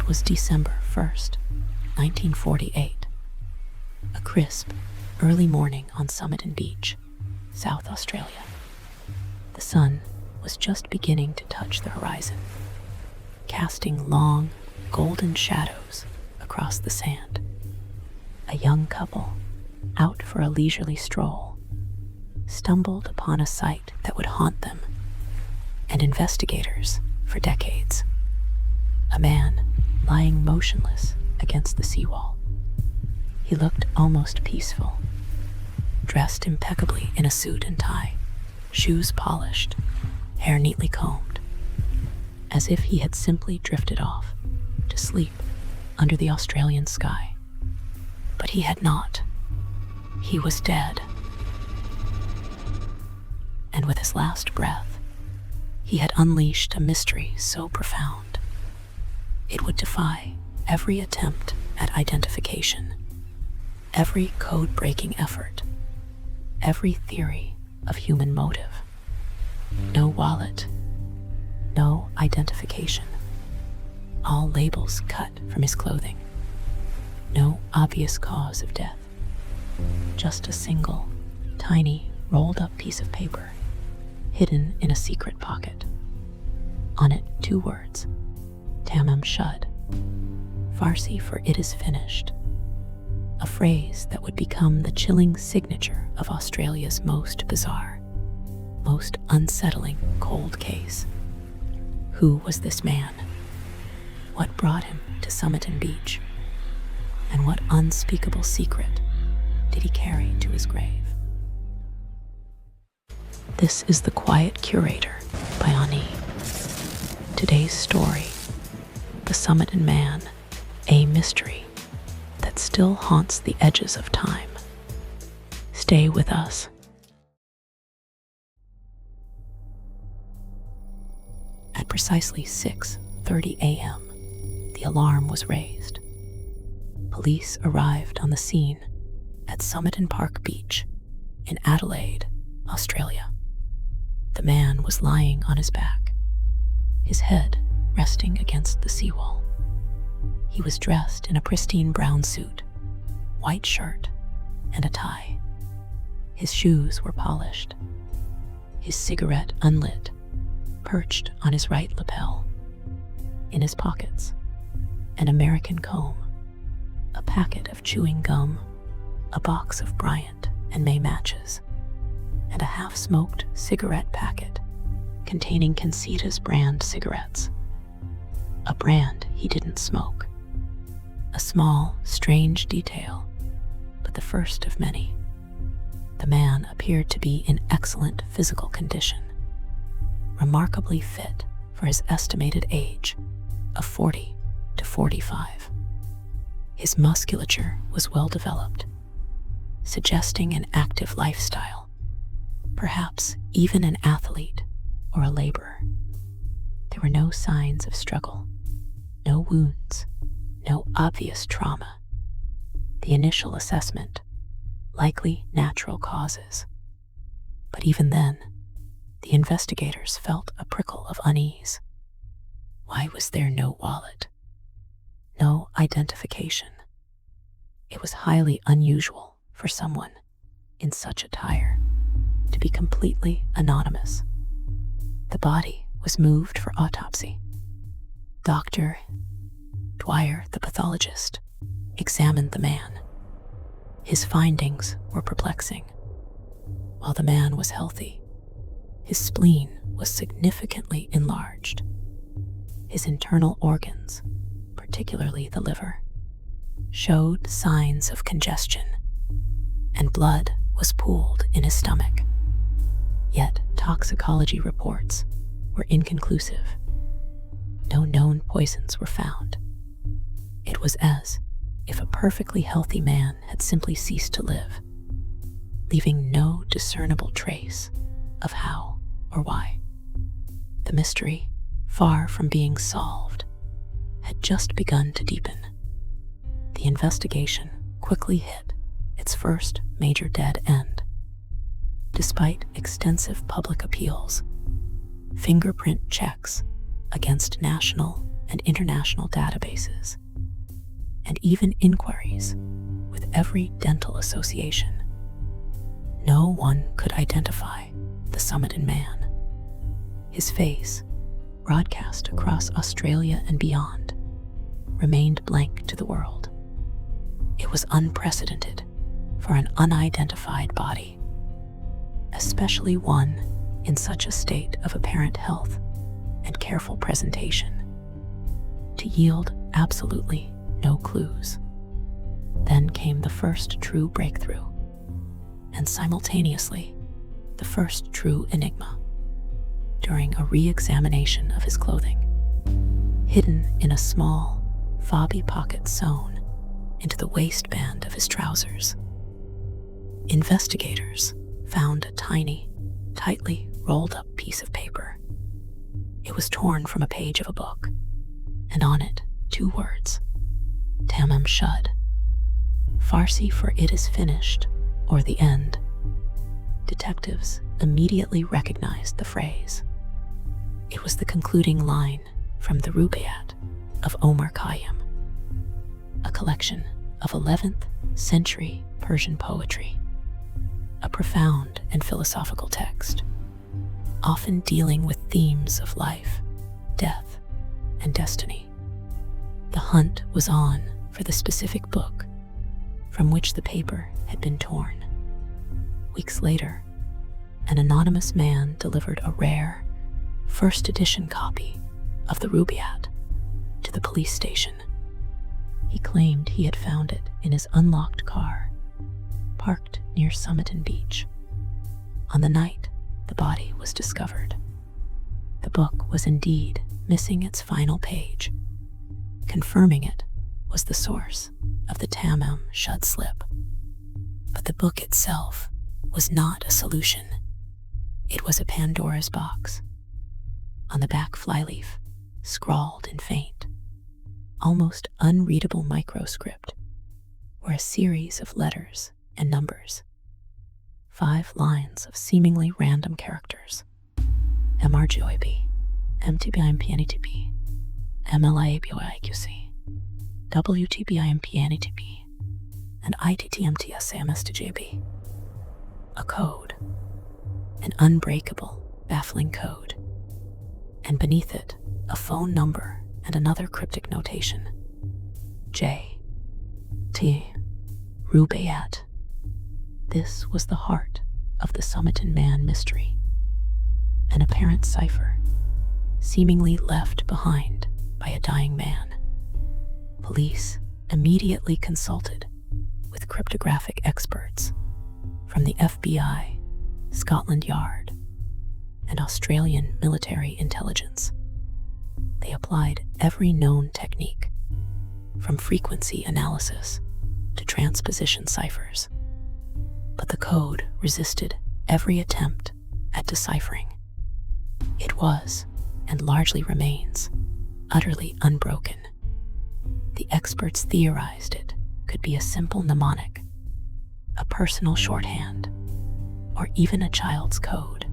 It was December 1st, 1948. A crisp, early morning on Somerton Beach, South Australia. The sun was just beginning to touch the horizon, casting long, golden shadows across the sand. A young couple, out for a leisurely stroll, stumbled upon a sight that would haunt them and investigators for decades. A man lying motionless against the seawall. He looked almost peaceful, dressed impeccably in a suit and tie, shoes polished, hair neatly combed, as if he had simply drifted off to sleep under the Australian sky. But he had not. He was dead. And with his last breath, he had unleashed a mystery so profound, it would defy every attempt at identification, every code-breaking effort, every theory of human motive. No wallet, no identification, all labels cut from his clothing, no obvious cause of death, just a single, tiny, rolled-up piece of paper hidden in a secret pocket. On it, 2 words, Tamam Shud, Farsi for "it is finished," a phrase that would become the chilling signature of Australia's most bizarre, most unsettling cold case. Who was this man? What brought him to Somerton Beach? And what unspeakable secret did he carry to his grave? This is The Quiet Curator by Ani. Today's story, The Somerton Man, a mystery that still haunts the edges of time. Stay with us. At precisely 6:30 a.m., the alarm was raised. Police arrived on the scene at Somerton Park Beach in Adelaide, Australia. The man was lying on his back, his head resting against the seawall. He was dressed in a pristine brown suit, white shirt, and a tie. His shoes were polished, his cigarette unlit, perched on his right lapel. In his pockets, an American comb, a packet of chewing gum, a box of Bryant and May matches, and a half-smoked cigarette packet containing Concita's brand cigarettes, a brand he didn't smoke. A small, strange detail, but the first of many. The man appeared to be in excellent physical condition, remarkably fit for his estimated age of 40 to 45. His musculature was well developed, suggesting an active lifestyle, perhaps even an athlete or a laborer. There were no signs of struggle, no wounds, no obvious trauma. The initial assessment, likely natural causes. But even then, the investigators felt a prickle of unease. Why was there no wallet? No identification? It was highly unusual for someone in such attire to be completely anonymous. The body was moved for autopsy. Dr. Dwyer, the pathologist, examined the man. His findings were perplexing. While the man was healthy, his spleen was significantly enlarged. His internal organs, particularly the liver, showed signs of congestion, and blood was pooled in his stomach. Yet toxicology reports were inconclusive. No known poisons were found. It was as if a perfectly healthy man had simply ceased to live, leaving no discernible trace of how or why. The mystery, far from being solved, had just begun to deepen. The investigation quickly hit its first major dead end. Despite extensive public appeals, fingerprint checks against national and international databases, and even inquiries with every dental association. No one could identify the Somerton Man. His face, broadcast across Australia and beyond, remained blank to the world. It was unprecedented for an unidentified body, especially one in such a state of apparent health and careful presentation, to yield absolutely no clues. Then came the first true breakthrough, and simultaneously the first true enigma. During a re-examination of his clothing, hidden in a small, fobby pocket sewn into the waistband of his trousers, investigators found a tiny, tightly rolled-up piece of paper. It was torn from a page of a book, and on it 2 words, Tamam Shud, Farsi for "it is finished" or "the end." Detectives immediately recognized the phrase. It was the concluding line from the Rubaiyat of Omar Khayyam, a collection of 11th century Persian poetry, a profound and philosophical text, often dealing with themes of life, death, and destiny. The hunt was on for the specific book from which the paper had been torn. Weeks later, an anonymous man delivered a rare, first edition copy of the Rubaiyat to the police station. He claimed he had found it in his unlocked car, parked near Somerton Beach, on the night the body was discovered. The book was indeed missing its final page, confirming it was the source of the Tamam Shud slip. But the book itself was not a solution. It was a Pandora's box. On the back flyleaf, scrawled in faint, almost unreadable microscript, were a series of letters and numbers. 5 lines of seemingly random characters. MRGOIB, MTBIMPNETB, MLIABOIQC, WTBIMPNETB, and ITTMTSAMSTJB. A code, an unbreakable, baffling code, and beneath it, a phone number and another cryptic notation. J. T. Rubaiyat. This was the heart of the Somerton Man mystery. An apparent cipher, seemingly left behind by a dying man. Police immediately consulted with cryptographic experts from the FBI, Scotland Yard, and Australian military intelligence. They applied every known technique, from frequency analysis to transposition ciphers. But the code resisted every attempt at deciphering. It was, and largely remains, utterly unbroken. The experts theorized it could be a simple mnemonic, a personal shorthand, or even a child's code.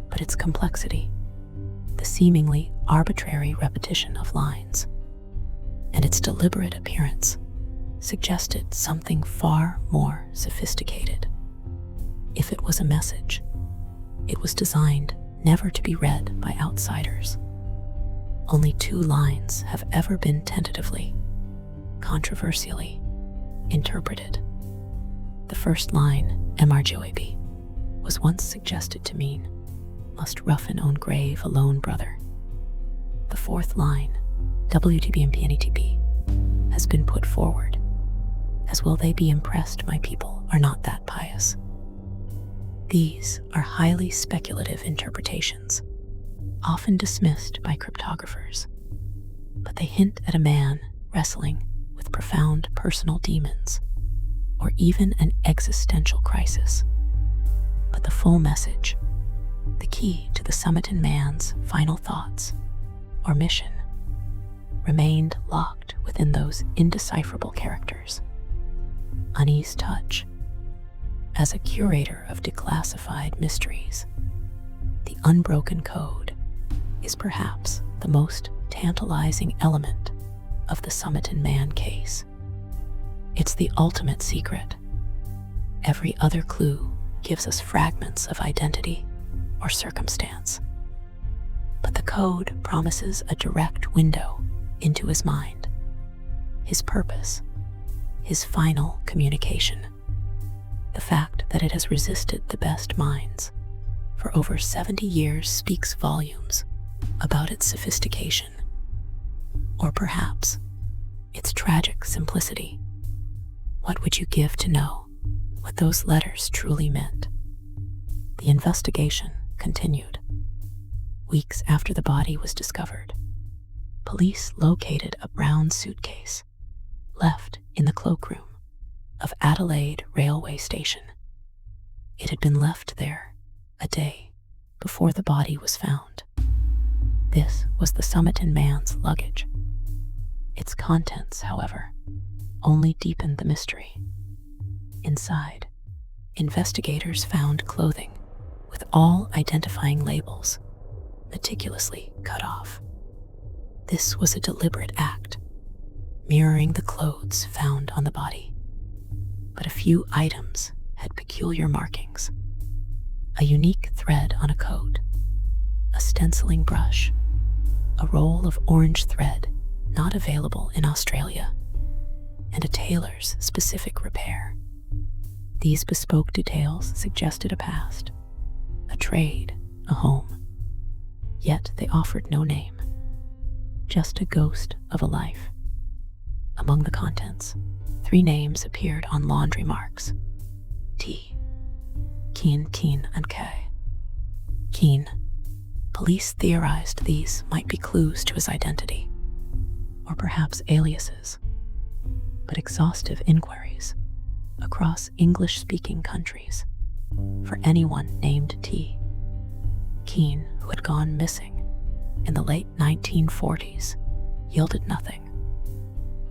But its complexity, the seemingly arbitrary repetition of lines, and its deliberate appearance suggested something far more sophisticated. If it was a message, it was designed never to be read by outsiders. Only 2 lines have ever been tentatively, controversially, interpreted. The first line, MRGOAB, was once suggested to mean, "Must roughen own grave alone, brother." The 4th line, WTBMPNETB, has been put forward, as will they be impressed my people are not that pious. These are highly speculative interpretations, often dismissed by cryptographers, but they hint at a man wrestling with profound personal demons, or even an existential crisis. But the full message, the key to the Somerton Man's final thoughts or mission, remained locked within those indecipherable characters. Unease touch. As a curator of declassified mysteries, the Unbroken code is perhaps the most tantalizing element of the Somerton Man case. It's the ultimate secret. Every other clue gives us fragments of identity or circumstance. But the code promises a direct window into his mind, his purpose, his final communication. The fact that it has resisted the best minds for over 70 years speaks volumes about its sophistication, or perhaps its tragic simplicity. What would you give to know what those letters truly meant? The investigation continued. Weeks after the body was discovered, police located a brown suitcase left in the cloakroom of Adelaide railway station. It had been left there a day before the body was found. This was the Somerton Man's luggage. Its contents, however, only deepened the mystery. Inside, investigators found clothing with all identifying labels meticulously cut off. This was a deliberate act, mirroring the clothes found on the body. But a few items had peculiar markings. A unique thread on a coat, a stenciling brush, a roll of orange thread not available in Australia, and a tailor's specific repair. These bespoke details suggested a past, a trade, a home. Yet they offered no name, just a ghost of a life. Among the contents, 3 names appeared on laundry marks: T, Keen, and K. Keen. Police theorized these might be clues to his identity, or perhaps aliases. But exhaustive inquiries across English-speaking countries for anyone named T. Keen, who had gone missing in the late 1940s, yielded nothing.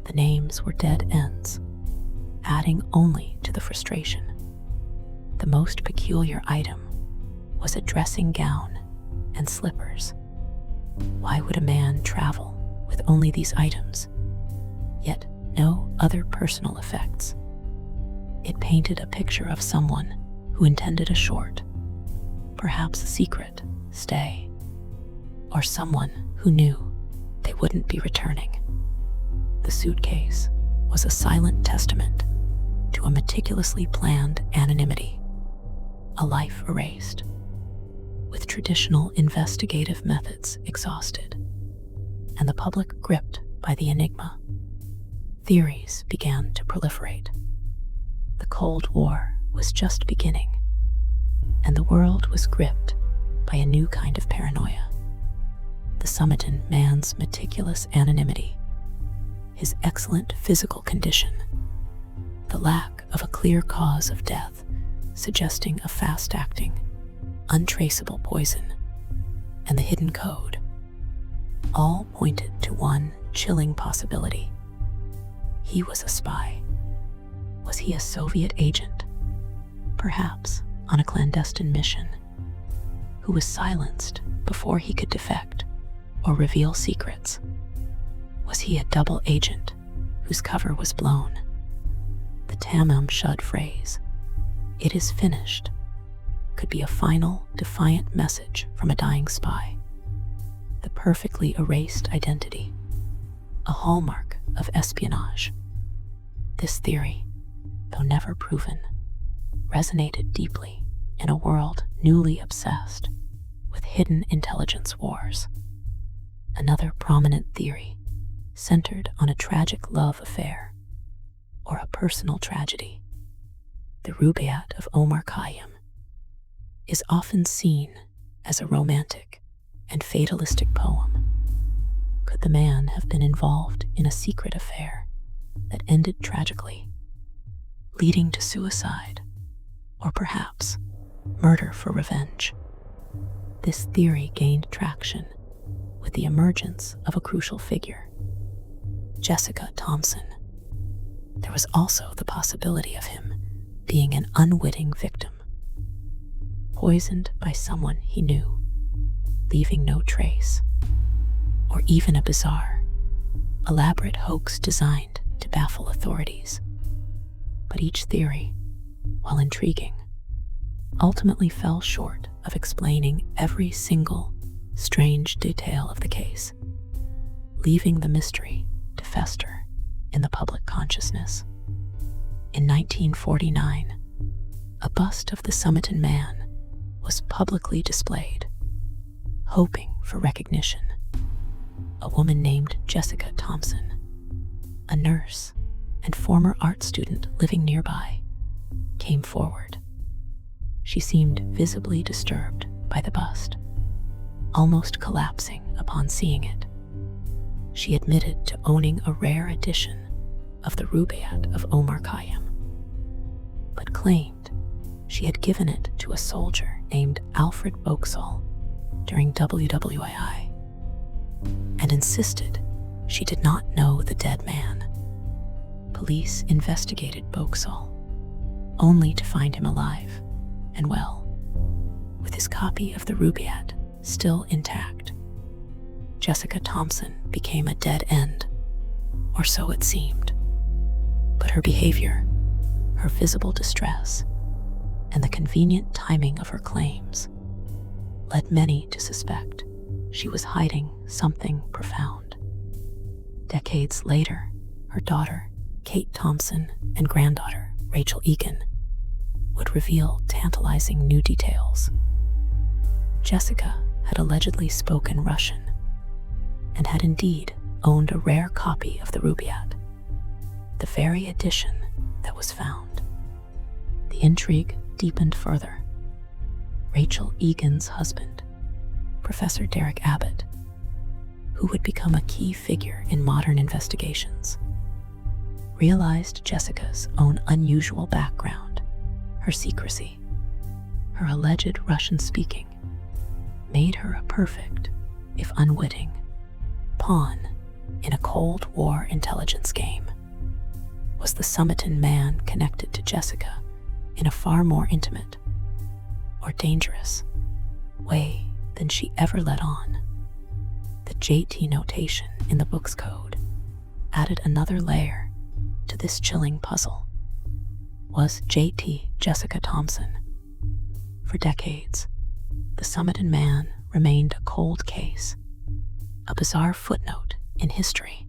The names were dead ends, adding only to the frustration. The most peculiar item was a dressing gown and slippers. Why would a man travel with only these items, yet no other personal effects? It painted a picture of someone who intended a short, perhaps a secret, stay, or someone who knew they wouldn't be returning. The suitcase was a silent testament to a meticulously planned anonymity, a life erased, with traditional investigative methods exhausted, and the public gripped by the enigma. Theories began to proliferate. The Cold War was just beginning, and the world was gripped by a new kind of paranoia. The Somerton Man's meticulous anonymity, his excellent physical condition, the lack of a clear cause of death suggesting a fast-acting, untraceable poison, and the hidden code, all pointed to one chilling possibility. He was a spy. Was he a Soviet agent, perhaps on a clandestine mission, who was silenced before he could defect or reveal secrets? Was he a double agent whose cover was blown? The Tamam Shud phrase, "It is finished," could be a final, defiant message from a dying spy. The perfectly erased identity, a hallmark of espionage. This theory, though never proven, resonated deeply in a world newly obsessed with hidden intelligence wars. Another prominent theory centered on a tragic love affair or a personal tragedy. The Rubaiyat of Omar Khayyam is often seen as a romantic and fatalistic poem. Could the man have been involved in a secret affair that ended tragically, leading to suicide, or perhaps murder for revenge? This theory gained traction with the emergence of a crucial figure, Jessica Thomson. There was also the possibility of him being an unwitting victim, poisoned by someone he knew, leaving no trace. or even a bizarre, elaborate hoax designed to baffle authorities. But each theory, while intriguing, ultimately fell short of explaining every single strange detail of the case, leaving the mystery to fester in the public consciousness. In 1949, a bust of the Somerton Man was publicly displayed, hoping for recognition. A woman named Jessica Thomson, a nurse and former art student living nearby, came forward. She seemed visibly disturbed by the bust, almost collapsing upon seeing it. She admitted to owning a rare edition of the Rubaiyat of Omar Khayyam, but claimed she had given it to a soldier named Alfred Boxall during WWII, and insisted she did not know the dead man. Police investigated Boxall, only to find him alive and well, with his copy of the Rubaiyat still intact. Jessica Thomson became a dead end, or so it seemed. But her behavior, her visible distress, and the convenient timing of her claims led many to suspect she was hiding something profound. Decades later, her daughter, Kate Thomson, and granddaughter, Rachel Egan, would reveal tantalizing new details. Jessica had allegedly spoken Russian and had indeed owned a rare copy of the Rubaiyat, the very edition that was found. The intrigue deepened further. Rachel Egan's husband, Professor Derek Abbott, who would become a key figure in modern investigations, realized Jessica's own unusual background, her secrecy, her alleged Russian speaking, made her a perfect, if unwitting, pawn in a Cold War intelligence game. Was the Somerton Man connected to Jessica in a far more intimate or dangerous way than she ever let on? The JT notation in the book's code added another layer to this chilling puzzle. Was JT Jessica Thomson? For decades, the Somerton Man remained a cold case, a bizarre footnote in history.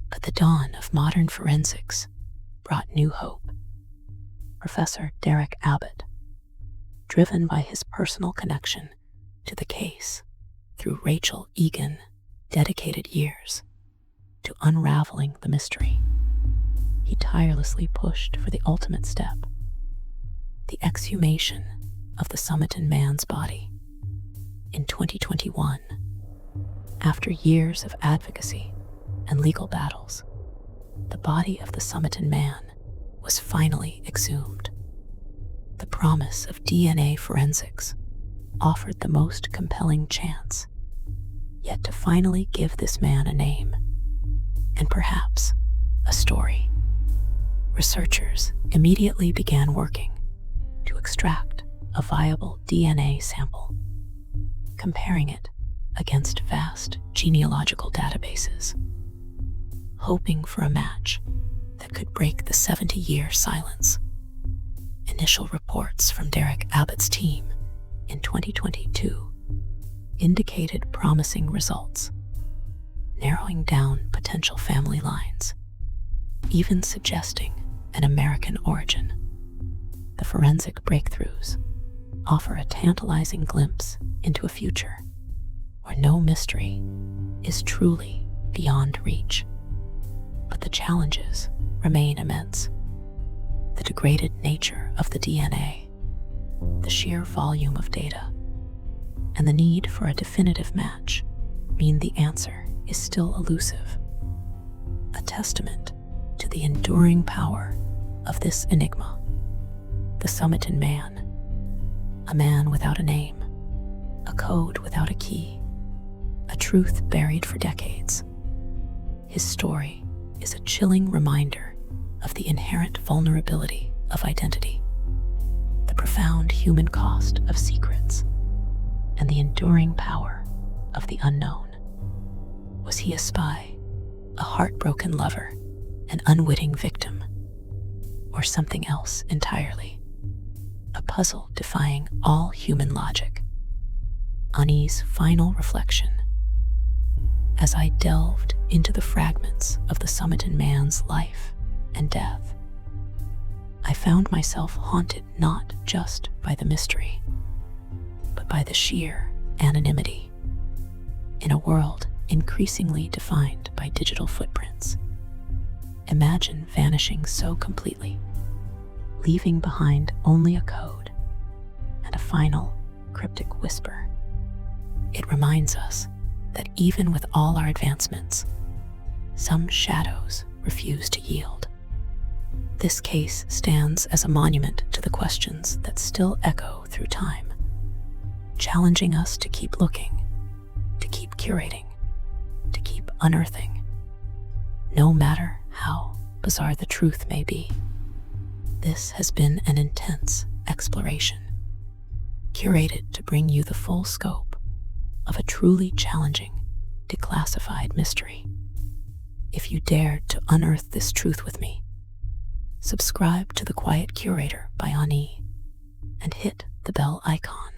But the dawn of modern forensics brought new hope. Professor Derek Abbott, driven by his personal connection to the case through Rachel Egan, dedicated years to unraveling the mystery. He tirelessly pushed for the ultimate step, the exhumation of the Somerton Man's body. In 2021, after years of advocacy and legal battles, the body of the Somerton Man was finally exhumed. The promise of DNA forensics offered the most compelling chance yet to finally give this man a name, and perhaps a story. Researchers immediately began working to extract a viable DNA sample, comparing it against vast genealogical databases, hoping for a match that could break the 70-year silence. Initial reports from Derek Abbott's team in 2022 indicated promising results, narrowing down potential family lines, even suggesting an American origin. The forensic breakthroughs offer a tantalizing glimpse into a future where no mystery is truly beyond reach. But the challenges remain immense. The degraded nature of the DNA, the sheer volume of data, and the need for a definitive match mean the answer is still elusive. A testament to the enduring power of this enigma, the Somerton Man, a man without a name, a code without a key, a truth buried for decades. His story is a chilling reminder of the inherent vulnerability of identity, the profound human cost of secrets, and the enduring power of the unknown. Was he a spy, a heartbroken lover, an unwitting victim, or something else entirely? A puzzle defying all human logic. Ani's final reflection. As I delved into the fragments of the Somerton Man's life and death, I found myself haunted not just by the mystery, but by the sheer anonymity. In a world increasingly defined by digital footprints, imagine vanishing so completely, leaving behind only a code and a final cryptic whisper. It reminds us that even with all our advancements, some shadows refuse to yield. This case stands as a monument to the questions that still echo through time, challenging us to keep looking, to keep curating, to keep unearthing, no matter how bizarre the truth may be. This has been an intense exploration, curated to bring you the full scope of a truly challenging, declassified mystery. If you dared to unearth this truth with me, subscribe to the Quiet Curator by Ani and hit the bell icon.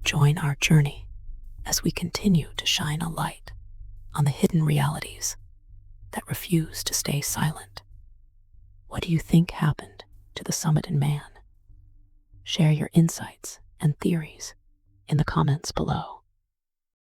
Join our journey as we continue to shine a light on the hidden realities that refuse to stay silent. What do you think happened to the Somerton Man? Share your insights and theories in the comments below.